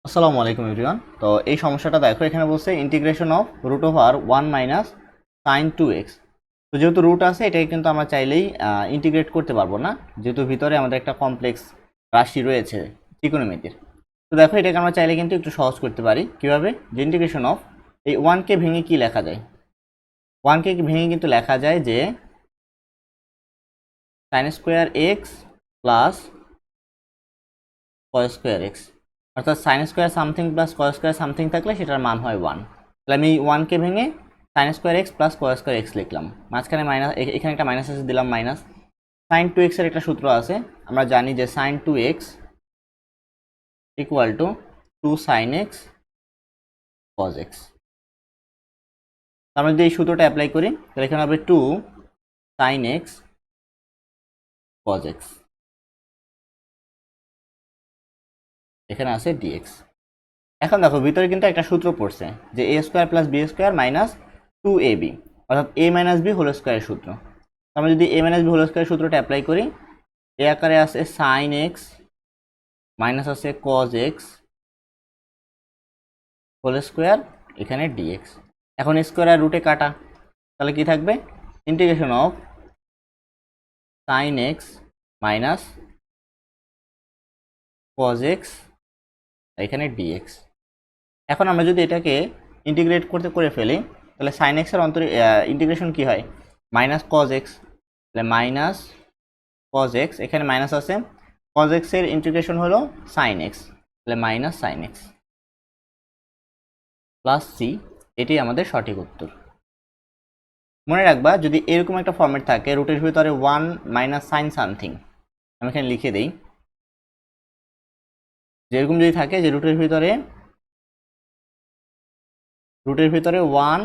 আসসালামু আলাইকুম এভরিওয়ান। তো এই সমস্যাটা দেখো, এখানে বলছে integration of root over 1 minus sine 2x। তো যেহেতু রুট আছে, এটাকে কিন্তু আমরা চাইলেই ইন্টিগ্রেট করতে পারবো না, যেহেতু ভিতরে আমাদের একটা কমপ্লেক্স রাশি রয়েছে ত্রিকোণমিতির। তো দেখো, এটাকে আমরা চাইলে কিন্তু একটু সহজ করতে পারি। কিভাবে? যে ইন্টিগ্রেশন অফ এই 1কে ভেঙে কি লেখা যায়? 1কে ভেঙে কিন্তু লেখা যায় যে sine square x plus cos square x, অর্থাৎ sine square something plus cos square something থাকলে সেটার মান হয় 1। তাহলে আমি 1কে ভেঙে sine square x plus cos square x লিখলাম, মাঝখানে মাইনাস, এখানে একটা মাইনাস আছে দিলাম মাইনাস। সাইন 2x এর একটা সূত্র আছে, আমরা জানি যে sine 2x equal to 2 sine x cos x. আমরা যদি এই সূত্রটা অ্যাপ্লাই করি তাহলে এখানে হবে 2 সাইন এক্স কস এক্স, এখানে আছে ডিএক্স। এখন দেখো, ভিতরে কিন্তু একটা সূত্র পড়ছে যে a square plus b square minus 2ab, অর্থাৎ এ মাইনাস বি হোল স্কোয়ারের সূত্র। আমরা যদি এ মাইনাস বি হোল স্কোয়ারের সূত্রটা অ্যাপ্লাই করি, এ আকারে আছে সাইন এক্স মাইনাস আছে কজ এক্স হোল স্কোয়ার, এখানে ডিএক্স। এখন স্কোয়ার আর রুটে কাটা, তাহলে কি থাকবে? Integration of sine x minus cos x, এখানে ডিএক্স। এখন আমরা যদি এটাকে ইন্টিগ্রেট করে ফেলি, তাহলে সাইন এক্সের ইন্টিগ্রেশন কি হয়? মাইনাস কজ এক্স, তাহলে মাইনাস কজ এক্স, এখানে মাইনাস আছে, কজ এক্সের ইন্টিগ্রেশন হলো সাইন এক্স, তাহলে minus sine x plus c, এটি আমাদের সঠিক উত্তর। মনে রাখবা, যদি এরকম একটা ফর্মেট থাকে রুটের ভিতরে 1 মাইনাস সাইন সামথিং, আমি এখানে লিখে দিই, যেরকম যদি থাকে যে রুটের ভিতরে 1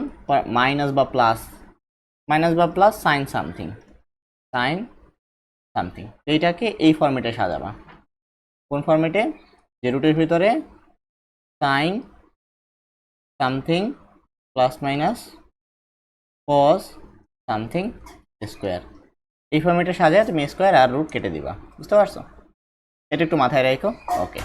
মাইনাস বা প্লাস সাইন সামথিং, এইটাকে এই ফর্মেটে সাজাবা। কোন ফর্মেটে? যে রুটের ভিতরে sine something plus minus cos something square, এই ফর্মেটে সাজায় তুমি স্কোয়ার আর রুট কেটে দিবা। বুঝতে পারছো? এটা একটু মাথায় রাখো। ওকে।